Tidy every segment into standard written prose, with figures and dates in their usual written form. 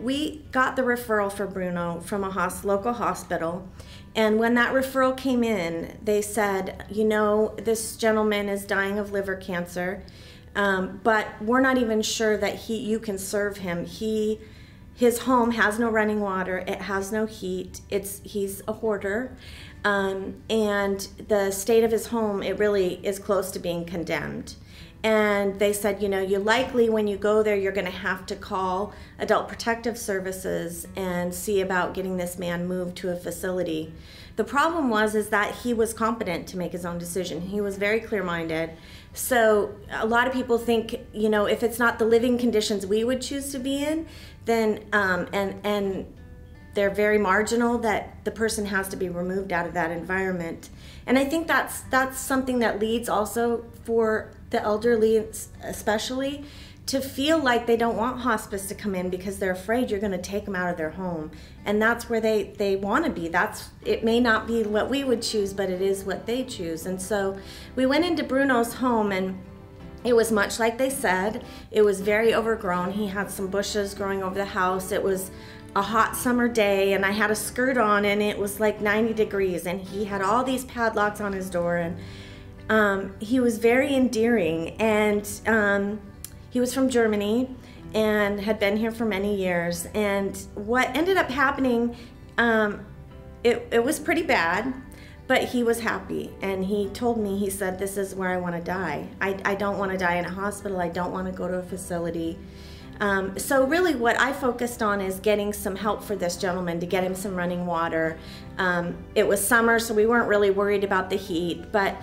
we got the referral for Bruno from a local hospital. And when that referral came in, they said, you know, this gentleman is dying of liver cancer, but we're not even sure that you can serve him. His home has no running water, it has no heat, he's a hoarder, and the state of his home, it really is close to being condemned. And they said, you know, you likely, when you go there, you're going to have to call Adult Protective Services and see about getting this man moved to a facility. The problem is that he was competent to make his own decision. He was very clear-minded. So a lot of people think, you know, if it's not the living conditions we would choose to be in, then, and they're very marginal, that the person has to be removed out of that environment. And I think that's something that leads also for the elderly especially to feel like they don't want hospice to come in because they're afraid you're going to take them out of their home. And that's where they want to be. It may not be what we would choose, but it is what they choose. And so we went into Bruno's home, and it was much like they said. It was very overgrown. He had some bushes growing over the house. It was a hot summer day, and I had a skirt on, and it was like 90 degrees, and he had all these padlocks on his door, and he was very endearing, and he was from Germany and had been here for many years. And what ended up happening, it was pretty bad, but he was happy, and he told me, he said, this is where I want to die. I don't want to die in a hospital. I don't want to go to a facility. So really what I focused on is getting some help for this gentleman, to get him some running water. It was summer, so we weren't really worried about the heat, but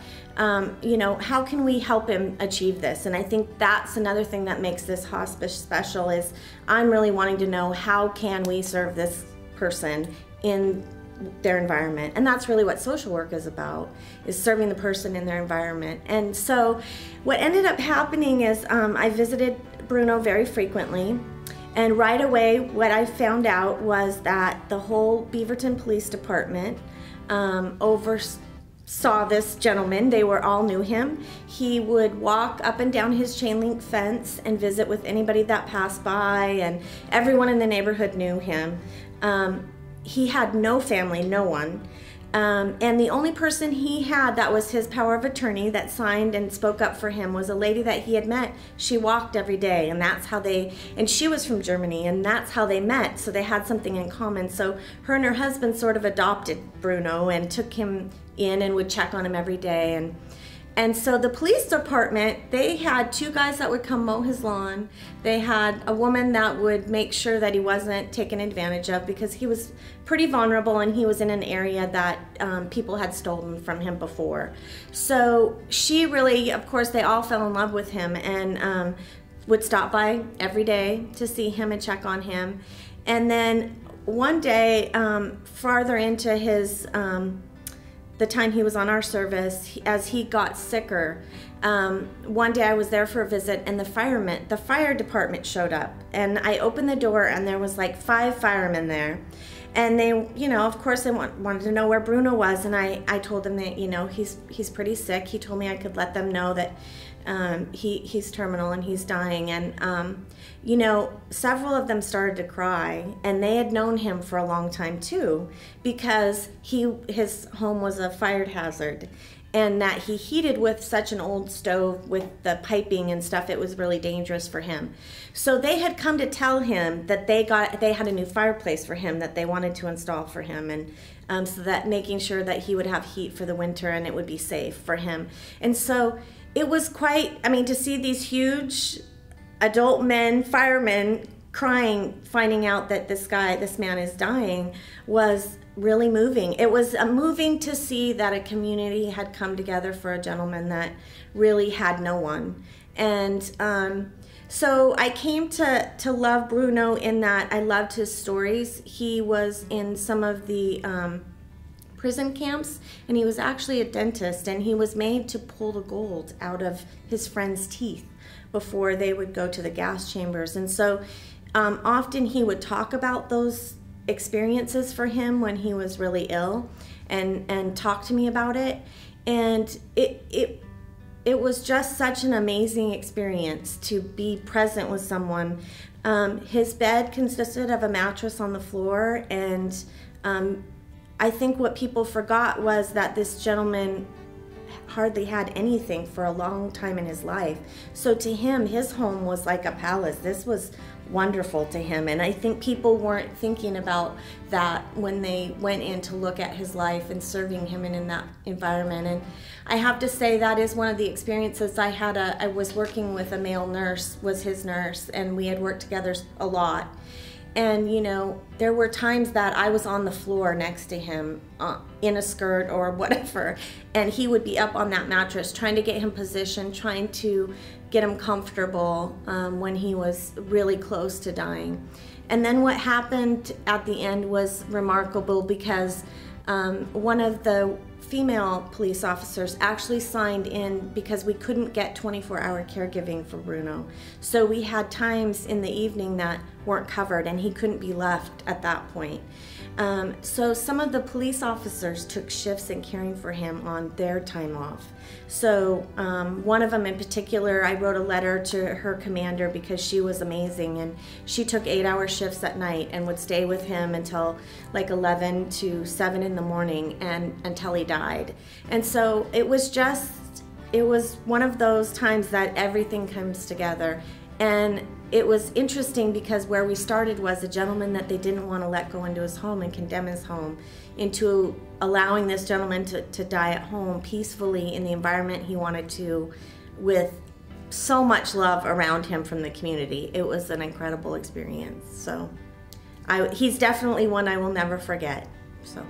you know, how can we help him achieve this? And I think that's another thing that makes this hospice special, is I'm really wanting to know, how can we serve this person in their environment? And that's really what social work is about, is serving the person in their environment. And so what ended up happening is I visited Bruno very frequently, and right away what I found out was that the whole Beaverton Police Department oversaw this gentleman. They all knew him. He would walk up and down his chain link fence and visit with anybody that passed by, and everyone in the neighborhood knew him. He had no family, no one. And the only person he had that was his power of attorney that signed and spoke up for him was a lady that he had met. She walked every day, and that's how and she was from Germany, and that's how they met, so they had something in common. So her and her husband sort of adopted Bruno and took him in and would check on him every day. And so the police department, they had 2 guys that would come mow his lawn. They had a woman that would make sure that he wasn't taken advantage of, because he was pretty vulnerable and he was in an area that people had stolen from him before. So she really, of course, they all fell in love with him, and would stop by every day to see him and check on him. And then one day, farther into his the time he was on our service, as he got sicker, one day I was there for a visit, and the fire department showed up, and I opened the door, and there was like 5 firemen there, and they, you know, of course they wanted to know where Bruno was, and I told them that, you know, he's pretty sick. He told me I could let them know that he's terminal and he's dying. And you know, several of them started to cry, and they had known him for a long time too, because his home was a fire hazard, and that he heated with such an old stove with the piping and stuff. It was really dangerous for him. So they had come to tell him that they had a new fireplace for him that they wanted to install for him, and so that making sure that he would have heat for the winter and it would be safe for him. And so it was quite, I mean, to see these huge adult men, firemen, crying, finding out that this man is dying, was really moving. It was moving to see that a community had come together for a gentleman that really had no one. And so I came to love Bruno in that I loved his stories. He was in some of the prison camps, and he was actually a dentist, and he was made to pull the gold out of his friends' teeth before they would go to the gas chambers. And so often he would talk about those experiences for him when he was really ill, and talk to me about it. And it was just such an amazing experience to be present with someone His bed consisted of a mattress on the floor, and I think what people forgot was that this gentleman hardly had anything for a long time in his life. So to him, his home was like a palace. This was wonderful to him, and I think people weren't thinking about that when they went in to look at his life and serving him in that environment. And I have to say that is one of the experiences I had. I was working with a male nurse, was his nurse, and we had worked together a lot. And you know, there were times that I was on the floor next to him in a skirt or whatever, and he would be up on that mattress trying to get him positioned, trying to get him comfortable when he was really close to dying. And then what happened at the end was remarkable, because one of the female police officers actually signed in because we couldn't get 24-hour caregiving for Bruno. So we had times in the evening that weren't covered, and he couldn't be left at that point. So some of the police officers took shifts in caring for him on their time off. So one of them in particular, I wrote a letter to her commander because she was amazing, and she took 8-hour shifts at night and would stay with him until like 11 to 7 in the morning and until he died. And so it was one of those times that everything comes together. And it was interesting because where we started was a gentleman that they didn't want to let go into his home and condemn his home, into allowing this gentleman to die at home peacefully in the environment he wanted to, with so much love around him from the community. It was an incredible experience. So he's definitely one I will never forget. So.